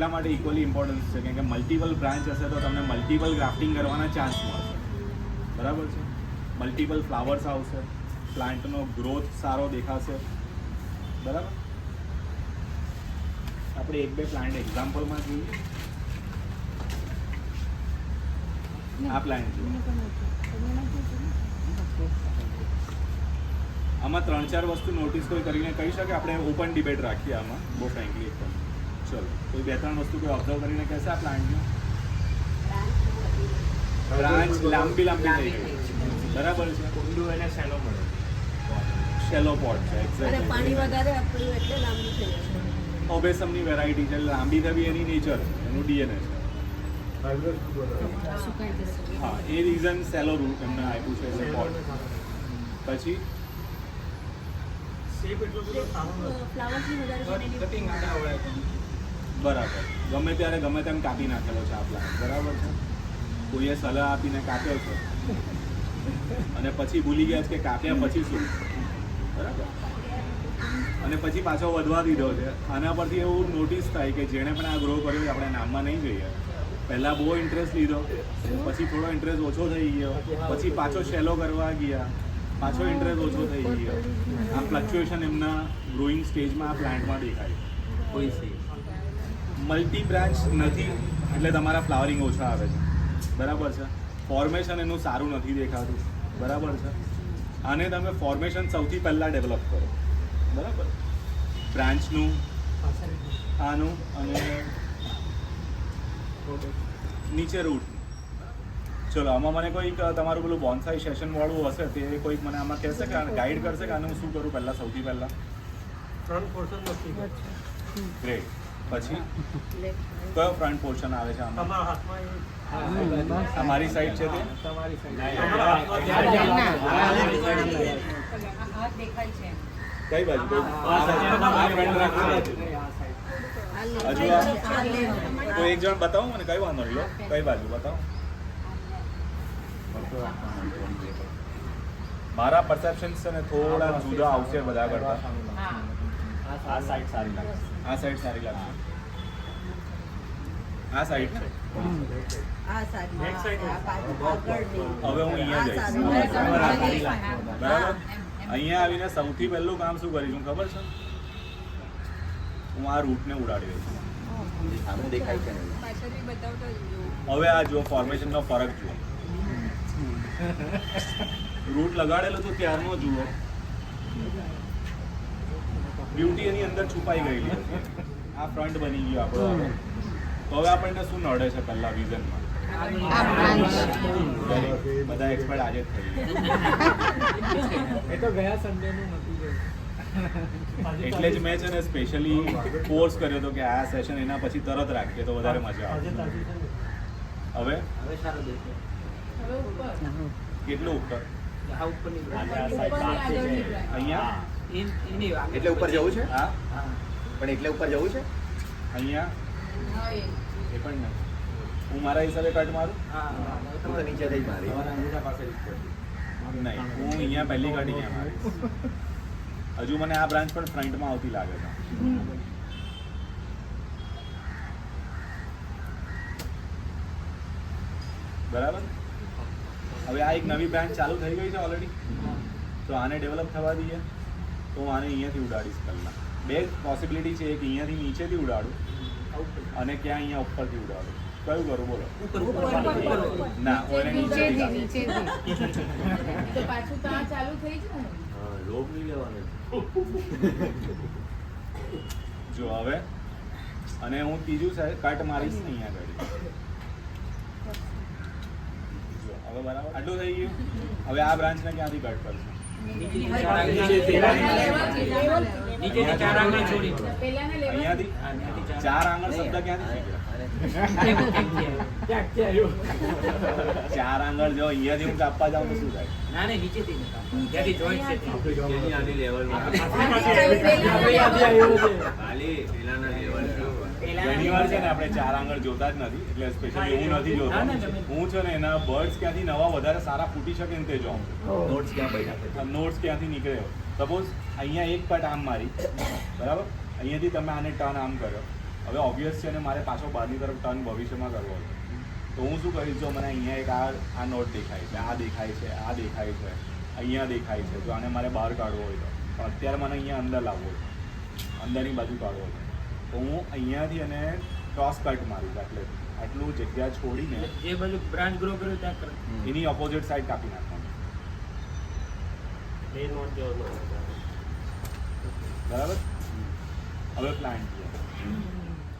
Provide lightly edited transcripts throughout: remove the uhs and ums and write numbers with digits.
એટલા માટે equally importance છે કેમ કે મલ્ટિપલ બ્રાન્ચ હશે તો તમને મલ્ટિપલ ગ્રાફ્ટિંગ કરવાના ચાન્સ મળશે, બરાબર છે. મલ્ટિપલ ફ્લાવર્સ આવશે, પ્લાન્ટનો ગ્રોથ સારો દેખાશે, બરાબર. આપણે એક બે પ્લાન્ટ એક્ઝામ્પલમાં જોઈએ. આ પ્લાન્ટ જોઈએ, આમાં 3-4 વસ્તુ નોટિસ કોઈ કરીને કહી શકે. આપણે ઓપન ડિબેટ રાખીએ આમાં, બહુ ફ્રેન્કલી એકદમ. ચલો, કોઈ 2-3 વસ્તુ કોઈ ઓબ્ઝર્વ કરીને કહેશે આ પ્લાન્ટની બ્રાન્ચ લાંબી થઈ ગઈ, બરાબર છે. ઊંડું અને શેલો મળે, શેલો પોટ છે, એક્ઝેક્ટ. પાણી વધારે આપ્યું એટલે લાંબી થઈ જશે. ઓબેસમની વેરાયટી છે, લાંબી થવી એની નેચર, એનું ડીએનએ છે. હા, એ રીઝન સેલો રૂટ એમને આપ્યું છે એઝ પોટ. પછી બરાબર, ગમે ત્યારે ગમે તેમ કાપી નાખેલો છે આ પ્લાન્ટ, બરાબર છે. કોઈએ સલાહ આપીને કાપ્યો છે અને પછી ભૂલી ગયા છે કે કાપ્યા પછી શું, બરાબર. અને પછી પાછો વધવા દીધો છે. આના પરથી એવું નોટિસ થાય કે જેણે પણ આ ગ્રો કર્યો આપણે નામમાં નહીં જઈએ. પહેલાં બહુ ઇન્ટરેસ્ટ લીધો, પછી થોડો ઇન્ટરેસ્ટ ઓછો થઈ ગયો, પછી પાછો શેલો કરવા ગયા, પાછો ઇન્ટરેસ્ટ ઓછો થઈ ગયો. આ ફ્લક્ચ્યુએશન એમના ગ્રોઈંગ સ્ટેજમાં આ પ્લાન્ટમાં દેખાય. મલ્ટી બ્રાન્ચ નથી એટલે તમારા ફ્લાવરિંગ ઓછા આવે છે, બરાબર છે. ફોર્મેશન એનું સારું નથી દેખાતું, બરાબર છે. આને તમે ફોર્મેશન સૌથી પહેલાં ડેવલપ કરો, બરાબર. બ્રાન્ચનું, આનું અને નીચે રૂટ. ચલો, આમાં મને કોઈક તમારું પેલું બોન્સાઈ સેશન વાળું હશે તે કોઈક મને આમાં કહેશે કે ગાઈડ કરશે કે આને હું શું કરું પહેલાં, સૌથી પહેલાં. ફ્રન્ટ પોર્શન નથી. ગ્રેટ. પછી કયો ફ્રન્ટ પોર્શન આવે છે આમાં? તમારા હાથમાં આ મારી સાઈડ છે તે તમારી કઈ બાજુ? હજુ તો એક જણ બતાવો મને, કઈ વાંધો નહીં, લો કઈ બાજુ બતાવો. મારા પરસેપ્શન છે ને થોડા જુદા આવશે બધા કરતા. આ સાઈડ સારી લાગશે, આ સાઈડ સારી લાગશે, આ સાઈડ ને. હવે હું અહીંયા જઈશ, બરાબર. અહીંયા આવીને સૌથી પહેલું કામ શું કરીશું ખબર છે? હું આ રૂટને ઉડાડી દઈશ. હવે આ જુઓ, ફોર્મેશનનો ફરક જુઓ. રૂટ લગાડેલો તો ત્યારનો જુઓ, બ્યુટી એની અંદર છુપાઈ ગયેલી હતી. આ ફ્રન્ટ બની ગયો આપણો. તો હવે આપણને શું નડે છે પહેલા વિઝનમાં? બધા એક્સપર્ટ આજે જ થઈ એ તો ગયા સન્ડેનું નથી ગયું. એટલે જ મેં છે ને સ્પેશિયલી ફોર્સ કર્યો હતો કે આ સેશન એના પછી તરત રાખીએ તો વધારે મજા આવે. હવે કેટલું ઉપર? અહીંયા એટલે ઉપર જવું છે? હા, પણ એટલે ઉપર જવું છે? અહીંયા એ પણ નહીં. હું મારા હિસાબે કટ મારું હું તો નીચે થઈ મારી. નહીં, હું અહીંયા પહેલી કટ અહીંયા મારીશ. હજુ મને આ બ્રાન્ચ પણ ફ્રન્ટમાં આવતી લાગે છે. બરાબર. હવે આ એક નવી બ્રાન્ચ ચાલુ થઈ ગઈ છે ઓલરેડી, તો આને ડેવલપ થવા દઈએ. તો હું આને અહીંયાથી ઉડાડીશ પહેલાં. બે પોસિબિલિટી છે, એક અહીંયાથી નીચેથી ઉડાડું અને ક્યાં અહીંયા ઉપરથી ઉડાડું. કયું કરું બોલો? ના, હું એને નીચેથી. તો પાછું તો આ ચાલુ થઈ જ ને. લોભ નહીં લેવાનો. જો હવે, અને હું ત્રીજું સાઈડ કટ મારીશ ને અહીંયા આગળ. જો હવે બરાબર આટલું થઈ ગયું. હવે આ બ્રાન્ચને ક્યાંથી કટ કરશું? અહીંયાથી 4 આંગળ શબ્દ ક્યાંથી થઈ ગયો? 4 આંગળ જો અહીંયાથી હું કાપવા જાઉં તો શું થાય? ઘણી વાર છે ને આપણે 4 આંગળ જોતા જ નથી, એટલે સ્પેશિયલી હું નથી જોતો. હું છે ને એના બર્ડ્સ ક્યાંથી નવા વધારે સારા ફૂટી શકે ને તે જોઉં. નોટ્સ ક્યાંથી નીકળ્યો. સપોઝ અહીંયા એક કટ આમ મારી, બરાબર. અહીંયાથી તમે આને ટર્ન આમ કર્યો, હવે ઓબ્વિયસ છે ને મારે પાછો બહારની તરફ ટર્ન ભવિષ્યમાં કરવો છે, તો હું શું કરીશ, જો મને અહીંયા એક આ નોટ દેખાય છે, આ દેખાય છે, આ દેખાય છે, અહીંયા દેખાય છે, જો આને મારે બહાર કાઢવો હોય તો, પણ અત્યારે મને અહીંયા અંદર લાવવો છે, અંદરની બાજુ કાઢવો છે, તો હું અહીંયાથી એને ક્રોસ કટ મારીશ, એટલે આટલું જગ્યા છોડીને જે બાજુ બ્રાન્ચ ગ્રો કર્યું ત્યાં કર. એની ઓપોઝિટ સાઈડ કાપી નાખવાની. એ નોટ જેવો ન હોય. બરાબર. હવે પ્લાન્ટ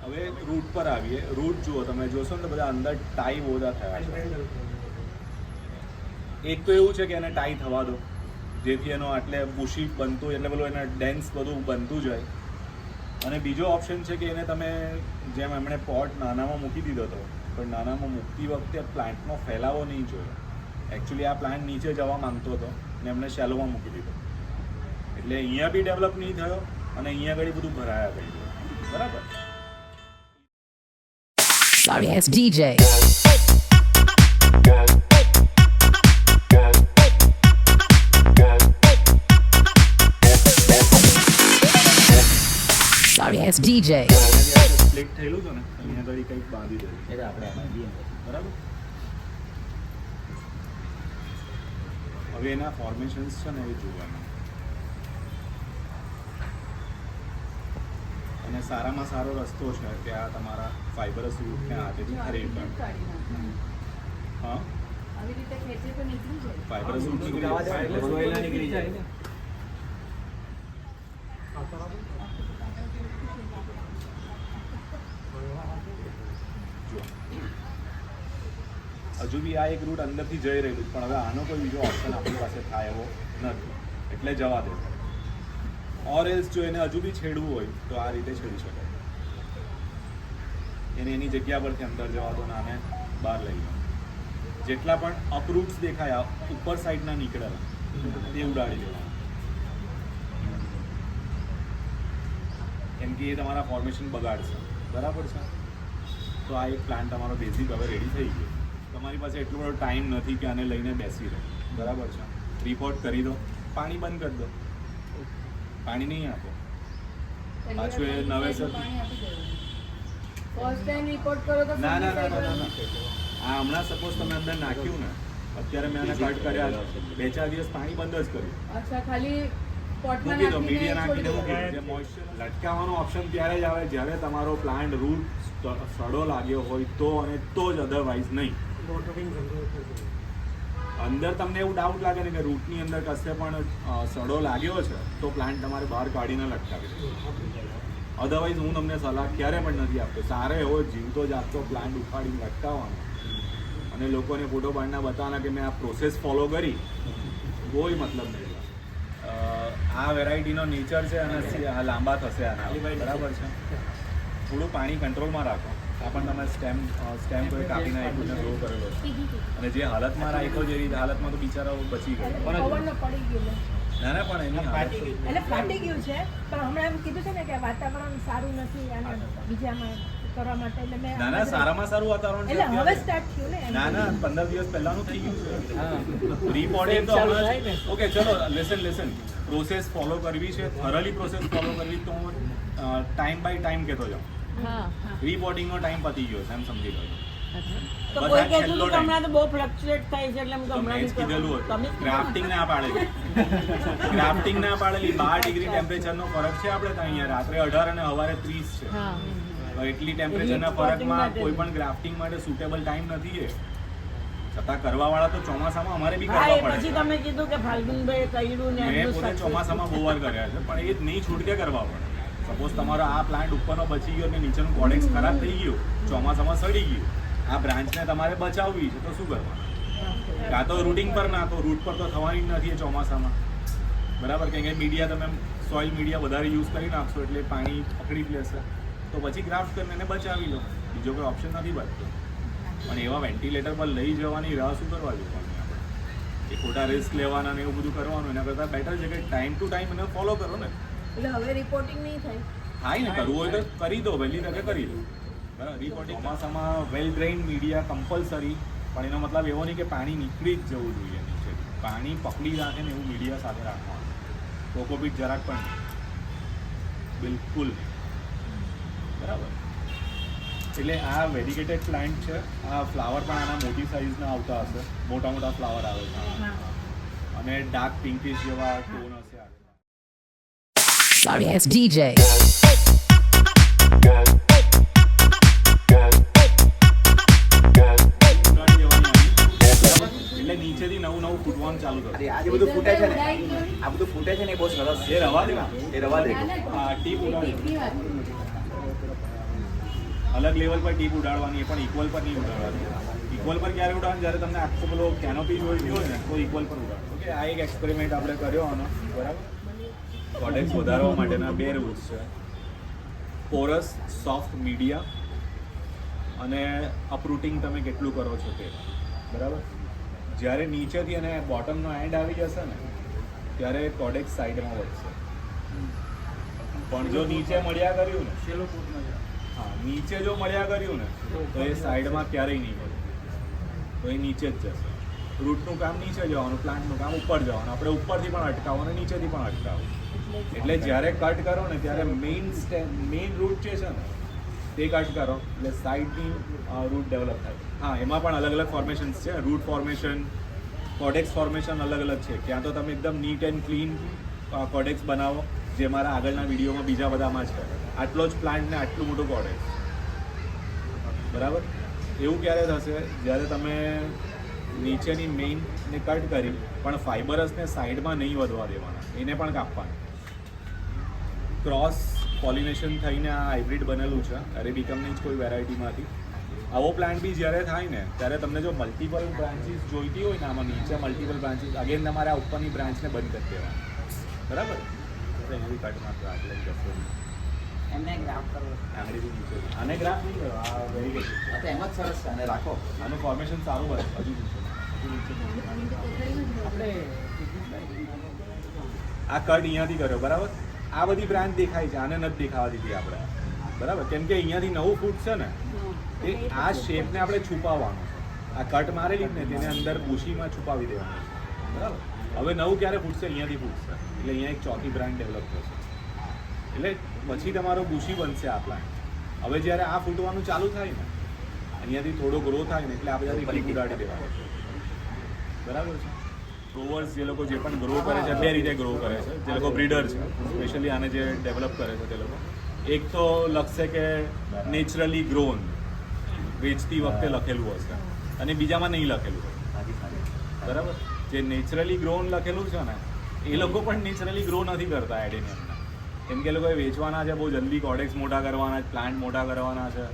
હવે રૂટ પર આવીએ. રૂટ જુઓ, તમે જોશો ને તો બધા અંદર ટાઈ ઓછા થયા છે. એક તો એવું છે કે એને ટાઈ થવા દો, જેથી એનો એટલે બુશી બનતું એટલે પેલું એને ડેન્સ બધું બનતું જાય. અને બીજો ઓપ્શન છે કે એને તમે જેમ એમણે પોટ નાનામાં મૂકી દીધો હતો, પણ નાનામાં મૂકતી વખતે પ્લાન્ટનો ફેલાવો નહીં જોયો. એકચ્યુઅલી આ પ્લાન્ટ નીચે જવા માંગતો હતો ને એમણે શેલોમાં મૂકી દીધો, એટલે અહીંયા બી ડેવલપ નહીં થયો અને અહીંયા આગળ બધું ભરાયા ગયું. બરાબર. Sorry, it's DJ. Sorry, it's DJ. Split થયેલું છે ને અહીંયા આગળ કંઈક બાંધી દે એટલે આપણે એમાં બી બરાબર. હવે એના ફોર્મેશન્સ છે ને એ જોવાના, અને સારામાં સારો રસ્તો છે કે આ તમારા ફાઇબરસ રૂટને હાથેથી ખરીદવા. હા, આવી રીતે ખેંચે તો નીકળી જાય. ફાઇબરસ રૂટ સુકાવા જાય એટલે સોયલા નીકળી જાય. હજુ બી આ એક રૂટ અંદરથી જઈ રહેલું, પણ હવે આનો કોઈ બીજો ઓપ્શન આપણી પાસે થાય એવો નથી, એટલે જવા દે. ઓર એલ્સ જો એને હજુ બી છેડવું હોય તો આ રીતે છેડી શકાય. એને એની જગ્યા પરથી અંદર જવા દો ને આને બહાર લઈ લો. જેટલા પણ અપરૂટ્સ દેખાય ઉપર સાઈડના નીકળેલા તે ઉડાડી દેવા, કેમ કે એ તમારા ફોર્મેશન બગાડશે. બરાબર છે. તો આ એક પ્લાન્ટ તમારો બેઝિક હવે રેડી થઈ ગયો. તમારી પાસે એટલો બધો ટાઈમ નથી કે આને લઈને બેસી રહે. બરાબર છે. રિપોર્ટ કરી દો, પાણી બંધ કરી દો, પાણી નહીં આપો, પાછું એ નવેસર. ફર્સ્ટ ટાઈમ રિપોર્ટ કરો તો ના ના ના ના ના, આ હમણાં સપોઝ તમે અંદર નાખ્યું ને, અત્યારે મેં આને કટ કર્યા 2-4 દિવસ પાણી બંધ જ કર્યું, અચ્છા, ખાલી પોટમાં મૂકી દો, નાખીને મીડિયા નાખીને છોડી મૂકી દો. દો. જે મોઇશ્ચર લટકાવવાનો ઓપ્શન ત્યારે જ આવે જ્યારે તમારો પ્લાન્ટ રૂટ સડો લાગ્યો હોય તો, અને તો જ, અધરવાઇઝ નહીં. અંદર તમને એવું ડાઉટ લાગે ને કે રૂટની અંદર કશે પણ સડો લાગ્યો છે તો પ્લાન્ટ તમારે બહાર કાઢીને લટકાવી દો. અધરવાઇઝ હું તમને સલાહ ક્યારે પણ નથી આપતો. સારો એવો જીવતો જાગતો પ્લાન્ટ ઉખાડીને લટકાવવાનો અને લોકોને ફોટો પાડીને બતાવવાના કે મેં આ પ્રોસેસ ફોલો કરી, કોઈ મતલબ નહીં. આ વેરાયટીનો નેચર છે અને આ લાંબા થશે આના. બરાબર છે. થોડું પાણી કંટ્રોલમાં રાખો. આ પણ તમે સ્ટેમ કોઈ કાપીને આપ્યું ને ગ્રો કરેલો છે, અને જે હાલતમાં રાખ્યો છે એ રીતે હાલતમાં તો બિચારાઓ બચી ગયો. પવનનો પડી ગયેલો. ના ના, પણ એની હાલત એટલે ફાટી ગયું છે, પણ હમણાં એમ કીધું છે ને કે વાતાવરણ સારું નથી આને બીજામાં કરવા માટે, એટલે મેં ના ના, સારામાં સારું વાતાવરણ છે એટલે હવે અત્યારે. સ્ટાર્ટ થયું ને એમ. ના ના, 15 દિવસ પહેલાનું થઈ ગયું છે. રિપોર્ટ તો ઓકે, ચલો લેસન પ્રોસેસ ફોલો કરવી છે, થરલી પ્રોસેસ ફોલો કરવી, તો હું ટાઈમ બાય ટાઈમ કહેતો જાઉં. રિપોર્ટિંગનો ટાઈમ પતી ગયો છે એમ સમજી લો. તો બધા કોઈ કહેતું છેલ્લો હતું કે હમણાં તો બહુ ફ્લક્ચ્યુએટ થાય છે એટલે એમ કે તો હમણાં મેં જ કીધેલું તમે હતું, ગ્રાફ્ટિંગ ના પાડેલી. ગ્રાફ્ટિંગ ના પાડેલી. 12 ડિગ્રી ટેમ્પરેચરનો ફરક છે આપણે ત્યાં. અહીંયા રાત્રે 18 અને સવારે 30 છે. તો એટલી ટેમ્પરેચરના ફરકમાં કોઈ પણ ગ્રાફ્ટિંગ માટે સુટેબલ ટાઈમ નથી એ. છતાં કરવાવાળા તો ચોમાસામાં અમારે બી હા, કરવા એ પછી પડે. તમે કીધું કે ફાલ્ગુનભાઈ કહ્યું ને મેં એમનું પોતે success. ચોમાસામાં બહુ વાર કર્યા છે, પણ એ જ નહીં છૂટકે કરવા પડે. સપોઝ તમારો આ પ્લાન્ટ ઉપરનો બચી ગયો અને નીચેનું કોડેક્સ ખરાબ થઈ ગયું, ચોમાસામાં સડી ગયું, આ બ્રાન્ચને તમારે બચાવવી છે તો શું કરવાનું? કાં તો રૂટિંગ પર નાખો. રૂટ પર તો થવાની જ નથી એ ચોમાસામાં. બરાબર. કેમ કે મીડિયા તમે સોઇલ મીડિયા વધારે યુઝ કરી નાખશો એટલે પાણી પકડી જ લેશે. તો પછી ગ્રાફ્ટ કરીને એને બચાવી લો. બીજો કોઈ ઓપ્શન નથી બચતો. પણ એવા વેન્ટિલેટર પર લઈ જવાની રાહ શું કરવા જોવાની આપણે? એ ખોટા રિસ્ક લેવાના ને એવું બધું કરવાનું, એના કરતાં બેટર છે કે ટાઈમ ટુ ટાઈમ એને ફોલો કરો ને. એટલે હવે રિપોર્ટિંગ નહીં થાય. થાય ને, કરવું હોય તો કરી દો, વહેલી તકે કરી દો. બરાબર. રિપોર્ટિંગ ચોમાસામાં વેલ ડ્રેઇન મીડિયા કમ્પલસરી, પણ એનો મતલબ એવો નહીં કે પાણી નીકળી જ જવું જોઈએ નીચે. પાણી પકડી રાખે ને એવું મીડિયા સાથે રાખવાનું. કોકોપીટ જરાક પણ નહીં. બિલકુલ નહીં. બરાબર. એટલે આ વેરિગેટેડ પ્લાન્ટ છે. આ ફ્લાવર પણ આના મોટી સાઇઝના આવતા હશે, મોટા મોટા ફ્લાવર આવે છે હા અને ડાર્ક પિંકિશ જેવા ટોન હશે આ. Sorry ass DJ. એટલે નીચેથી નવું ફૂટવાનું ચાલુ થશે. અરે આ જે બધું ફૂટે છે ને, આ બધું ફૂટે છે ને એ બહુ સરસ એ રવા દે ને. એ રવા દે. હા, ટીપ ઉડાડો. ટીપની વાત. અલગ લેવલ પર ટીપ ઉડાડવાની, એ પણ ઇક્વલ પર નહીં ઉડાડવાની. ઇક્વલ પર ક્યારે ઉડાડવાની? જ્યારે તમને આખો પેલો કેનોપી જોઈતી હોય ને તો ઇક્વલ પર ઉડાડો. ઓકે, આ એક એક્સપેરિમેન્ટ આપણે કર્યો આનો, બરાબર. કોડેક્સ વધારવા માટેના 2 રૂલ્સ છે: પોરસ સોફ્ટ મીડિયા અને અપરૂટિંગ તમે કેટલું કરો છો તે, બરાબર. જ્યારે નીચેથી અને બોટમનો એન્ડ આવી જશે ને ત્યારે કોડેક્સ સાઈડમાં વધશે. પણ જો નીચે મળ્યા કર્યું ને, હા, નીચે જો મળ્યા કર્યું ને તો એ સાઈડમાં ક્યારેય નહીં મળે, તો એ નીચે જ જશે. રૂટનું કામ નીચે જવાનું, પ્લાન્ટનું કામ ઉપર જવાનું. આપણે ઉપરથી પણ અટકાવો અને નીચેથી પણ અટકાવો. એટલે જ્યારે કટ કરો ને ત્યારે મેઇન રૂટ જે છે ને તે કટ કરો એટલે સાઈડની રૂટ ડેવલપ થાય. હા, એમાં પણ અલગ અલગ ફોર્મેશન્સ છે. રૂટ ફોર્મેશન, કોડેક્સ ફોર્મેશન અલગ અલગ છે. ક્યાં તો તમે એકદમ નીટ એન્ડ ક્લીન કોડેક્સ બનાવો, જે મારા આગળના વિડીયોમાં બીજા બધામાં છે. આટલો જ પ્લાન્ટ ને આટલું મોટું કોડેક્સ, બરાબર. એવું ક્યારે થશે? જ્યારે તમે નીચેની મેઇનને કટ કરી પણ ફાઇબરસને સાઈડમાં નહીં વધવા દેવાના, એને પણ કાપવાના. ક્રોસ પોલિનેશન થઈને આ હાઇબ્રિડ બનેલું છે અરેબિકમની જ કોઈ વેરાયટીમાંથી. આવો પ્લાન્ટ બી જ્યારે થાય ને ત્યારે તમને જો મલ્ટિપલ બ્રાન્ચીસ જોઈતી હોય ને, આમાં નીચે મલ્ટિપલ બ્રાન્ચીસ, અગેન તમારે આ ઉપરની બ્રાન્ચને બંધ કરી દેવાની, બરાબર. તો એવી કટ માત્ર આટલે જ જશે. એમને ગ્રાફ કરો. આંગળીથી નીચે આને ગ્રાફ નહીં કરો, આ વેરીગેટેડ. આ તો એમ જ સરસ છે, અને રાખો. આનું ફોર્મેશન સારું બને. હજુ નીચે આ કટ અહીંયાથી કર્યો, બરાબર. આ બધી બ્રાન્ચ દેખાય છે, આને નથી દેખાવા દીધી આપણે, બરાબર. કેમ કે અહીંયાથી નવું ફૂટ છે ને એ આ શેપને આપણે છુપાવવાનો છે. આ કટ મારેલી જ ને તેને અંદર બુશીમાં છુપાવી દેવાનું છે, બરાબર. હવે નવું ક્યારે ફૂટશે? અહીંયાથી ફૂટશે એટલે અહીંયા એક ચોથી બ્રાન્ચ ડેવલપ થશે. એટલે પછી તમારો બુશી બનશે આ પ્લાન્ટ. હવે જ્યારે આ ફૂટવાનું ચાલુ થાય ને, અહીંયાથી થોડો ગ્રો થાય ને એટલે આ બધાથી ટીપ ઉડાડી દેવાનું, બરાબર છે. ગ્રોવર્સ જે લોકો જે પણ ગ્રો કરે છે 2 રીતે ગ્રો કરે છે. જે લોકો બ્રીડર છે, સ્પેશિયલી આને જે ડેવલપ કરે છે તે લોકો, એક તો લખશે કે નેચરલી ગ્રોન, વેચતી વખતે લખેલું હશે, અને બીજામાં નહીં લખેલું હોય, બરાબર. જે નેચરલી ગ્રોન લખેલું છે ને એ લોકો પણ નેચરલી ગ્રો નથી કરતા એડેનિયમના, કેમ કે એ લોકોએ વેચવાના છે, બહુ જલ્દી કોડેક્સ મોટા કરવાના છે, પ્લાન્ટ મોટા કરવાના છે,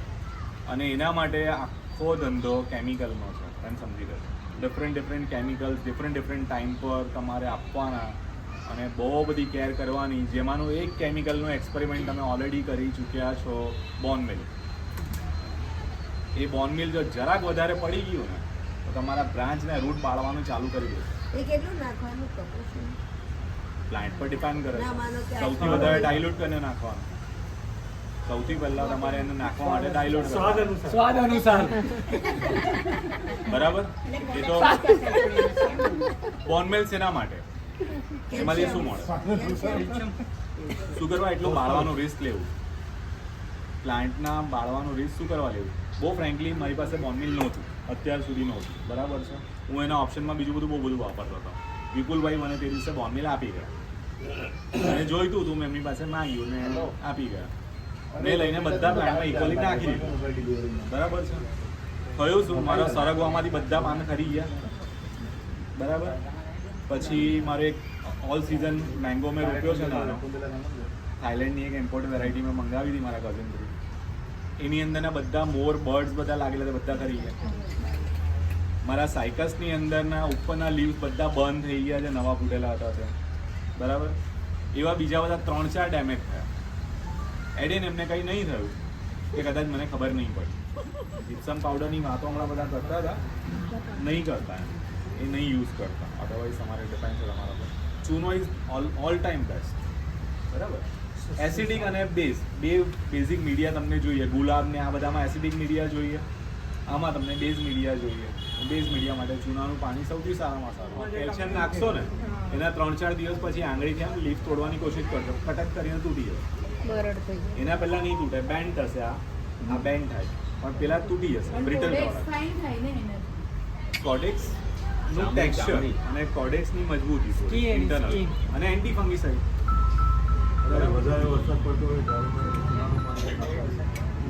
અને એના માટે આખો ધંધો કેમિકલનો છે. એમ સમજી લો, ડિફરન્ટ કેમિકલ્સ ડિફરન્ટ ટાઈમ પર તમારે આપવાના અને બહુ બધી કેર કરવાની. જેમાંનું એક કેમિકલનું એક્સપેરિમેન્ટ તમે ઓલરેડી કરી ચૂક્યા છો, બોર્નમિલ. એ બોર્નમિલ જો જરાક વધારે પડી ગયું ને તો તમારા બ્રાન્ચને રૂટ બાળવાનું ચાલુ કરી દે. એ કેટલું નાખવાનું proportion? પ્લાન્ટ પર ડિપેન્ડ કરે ના, માનો છે. કે સૌથી વધારે ડાયલ્યુટ કરીને નાખવાનું. સૌથી પહેલાં તમારે એને નાખવા માટે ડાયલ્યુટ સ્વાદ અનુસાર. બરાબર. એ તો બોર્નમિલ શેના માટે? એમાંથી શું મળે? શું કરવા? એટલું બાળવાનું રિસ્ક લેવું, પ્લાન્ટના બાળવાનું રિસ્ક શું કરવા લેવું? બહુ ફ્રેન્કલી મારી પાસે બોર્નમિલ નહોતું અત્યાર સુધી, નહોતું, બરાબર છે. હું એના ઓપ્શનમાં બીજું બધું બહુ બધું વાપરતો હતો. વિપુલભાઈ મને તે દિવસે બોર્નમિલ આપી ગયા, અને જોઈતું હતું, મેં એમની પાસે માંગ્યું ને આપી ગયા. મેં લઈને બધા પ્લાન્ટમાં ઇક્વલી નાખી દીધું, બરાબર છે. થયું શું? મારા સરગવામાંથી બધા પાન ખરી ગયા, બરાબર. પછી મારે એક ઓલ સિઝન મેંગો મેં રોપ્યો છે નાનો, થાઈલેન્ડની એક ઇમ્પોર્ટ વેરાયટી મેં મંગાવી હતી મારા કઝિન થ્રુ. એની અંદરના બધા મોર બર્ડ્સ બધા લાગેલા હતા, બધા ખરી ગયા. મારા સાયકસની અંદરના ઉપરના લીવ્સ બધા બંધ થઈ ગયા છે, નવા ફૂટેલા હતા તે, બરાબર. એવા બીજા બધા 3-4 ડેમેજ થયા. એડેન એમને કંઈ નહીં થયું કે કદાચ મને ખબર નહીં પડી. જીપ્સમ પાવડરની વાતો હમણાં બધા કરતા હતા, નહીં કરતા, એ નહીં યુઝ કરતા. અધરવાઇઝ તમારે ડિપેન્ડ છે તમારા પર. ચૂનો ઇઝ ઓલ ટાઈમ બેસ્ટ, બરાબર. એસિડિક અને બેઝ, બે બેઝિક મીડિયા તમને જોઈએ. ગુલાબને આ બધામાં એસિડિક મીડિયા જોઈએ, આમાં તમને બેઝ મીડિયા જોઈએ. બેઝ મીડિયા માટે ચૂનાનું પાણી સૌથી સારામાં સારું. કેલ્શિયમ નાખશો ને એના 3-4 દિવસ પછી આંગળીથી આમ લીફ તોડવાની કોશિશ કરજો, કટક કરીને તૂટી જાય. એના પહેલાં નહીં તૂટે, બેન્ડ થશે. આ બેન્ડ થાય પણ પેલા તૂટી જશે બ્રિટલ કોડેક્સ થવાના ફાઇન થાય ને એનાથી. કોડેક્સ નું ટેક્સચર અને કોડેક્સ ની મજબૂતી Skin, ઇન્ટરનલ skin. અને એન્ટી ફંગીસાઇડ વધારે વરસાદ પડતો હોય ત્યારે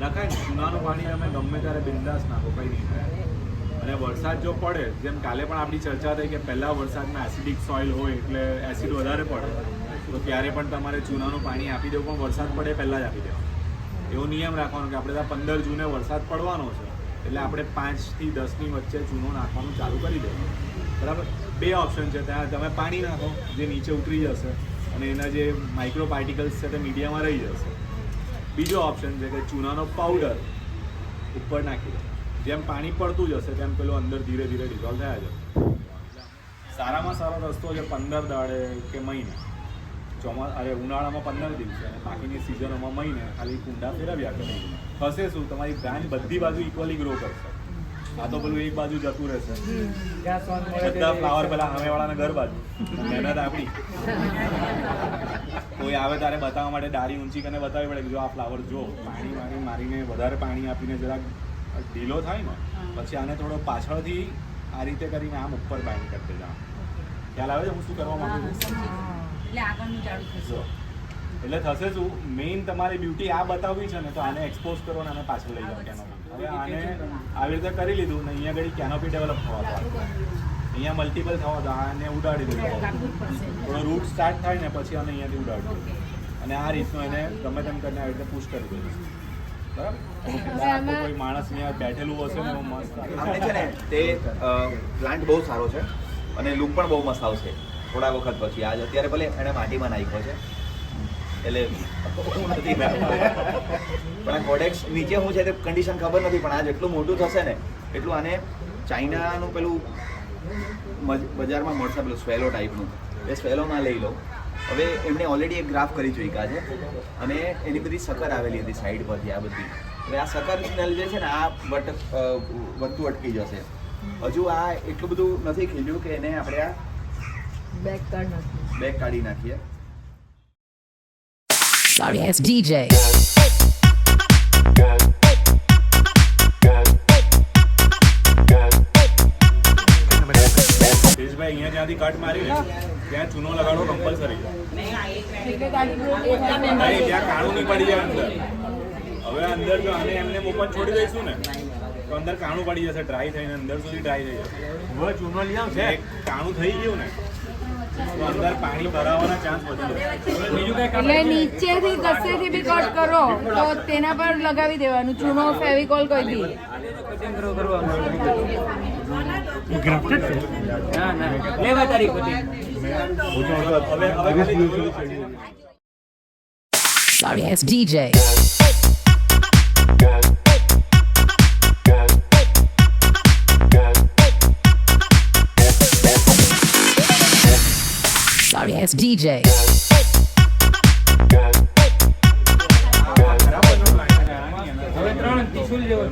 નખાય ને ચૂનાનું પાણી તમે ગમે ત્યારે બિંદાસ નાખો કંઈ નહીં થાય અને વરસાદ જો પડે જેમ કાલે પણ આપણી ચર્ચા થઈ કે પહેલા વરસાદમાં એસિડિક સોઇલ હોય એટલે એસિડ વધારે પડે તો ત્યારે પણ તમારે ચૂનાનું પાણી આપી દેવું પણ વરસાદ પડે પહેલાં જ આપી દેવાનું એવો નિયમ રાખવાનો કે આપણે ત્યાં 15 જૂને વરસાદ પડવાનો છે એટલે આપણે 5 થી 10ની વચ્ચે ચૂનો નાખવાનું ચાલુ કરી દેવાનું બરાબર 2 ઓપ્શન છે ત્યાં તમે પાણી નાખો જે નીચે ઉતરી જશે અને એના જે માઇક્રો પાર્ટિકલ્સ છે તે મીડિયામાં રહી જશે બીજો ઓપ્શન છે કે ચૂનાનો પાવડર ઉપર નાખી દો જેમ પાણી પડતું જશે તેમ પેલું અંદર ધીરે ધીરે ડિઝોલ્વ થયા જશે સારામાં સારો રસ્તો છે 15 દાડે કે મહિને ઉનાળામાં 15 દિવસે અને બાકીની સિઝનોમાં મહિને ખાલી કુંડા ફેરવ્યા કરે થશે શું તમારી બ્રાન્ચ બધી બાજુ ઇક્વલી ગ્રો કરશે આ તો પેલું એક બાજુ જતું રહેશે બધા ફ્લાવર પેલા સામેવાળાના ઘર બાજુ મહેનત આપણી કોઈ આવે તારે બતાવવા માટે ડાળી ઊંચી કરીને બતાવવી પડે કે જો આ ફ્લાવર જો પાણી મારીને વધારે પાણી આપીને જરાક ઢીલો થાય ને પછી આને થોડો પાછળથી આ રીતે કરીને આમ ઉપર બાઇન્ડ કરી દેજો ખ્યાલ આવે છે હું શું કરવા માંગુ છું એટલે આગળનું ચાલુ થશે. જો એટલે થશે શું મેઇન તમારી બ્યુટી આ બતાવવી છે ને તો આને એક્સપોઝ કરો ને આને પાછળ લઈ જાઓ કેનોપી હવે આને આવી રીતે કરી લીધું ને અહીંયા ઘડી કેનોપી ડેવલપ થવા દો અહીંયા મલ્ટિપલ થવા દો આને ઉડાડી દો થોડો રૂટ સ્ટાર્ટ થાય ને પછી આને અહીંયાથી ઉડાડી દો અને આ રીતનું એને ગમે તેમ કરીને આવી રીતે પુશ કરી દો બરાબર આખો કોઈ માણસ અહીંયા બેઠેલું હશે ને એવું મસ્ત આપણે છે ને તે પ્લાન્ટ બહુ સારો છે અને લુક પણ બહુ મસ્ત આવશે થોડા વખત પછી આજ અત્યારે ભલે એણે માટીમાં નાખ્યો છે એટલે હું નથી નાખતો. પણ આ કોડેક્સ નીચે શું છે તે કન્ડિશન ખબર નથી પણ આ જેટલું મોટું થશે ને એટલું આને ચાઇનાનું પેલું બજારમાં મળશે પેલું સ્વેલો ટાઈપનું એ સ્વેલોમાં લઈ લો હવે એમણે ઓલરેડી એક ગ્રાફ કરી ચૂક્યા છે અને એની બધી સકર આવેલી હતી સાઈડ પરથી આ બધી હવે આ સકરના લીધે છે ને આ વધતું અટકી જશે હજુ આ એટલું બધું નથી ખીલ્યું કે એને આપણે આ બેક કાઢી નાખીએ. Sorry ass DJ. તેજભાઈ અહીંયા જ્યાંથી કટ મારી ને ત્યાં ચૂનો લગાડવો કમ્પલસરી ત્યાં કાણું નહીં પડી જાય અંદર હવે અંદર જો આને એમને ઓપન છોડી દઈશું ને તો અંદર કાણું પડી જશે ડ્રાય થઈને અંદર સુધી ડ્રાય થઈ જશે હવે ચૂનો લઈ આવશે કાણું થઈ ગયું ને તો અંદર પાણી ભરાવાના ચાન્સ વધી જશે બીજું કઈ કામ એટલે નીચેથી કશેથી બી કટ કરો તો તેના પર લગાવી દેવાનું ચૂનો ફેવિકોલ કોઈ બી Sorry ass DJ. Sorry ass DJ. હવે 3 ટીસ્યુ લેવો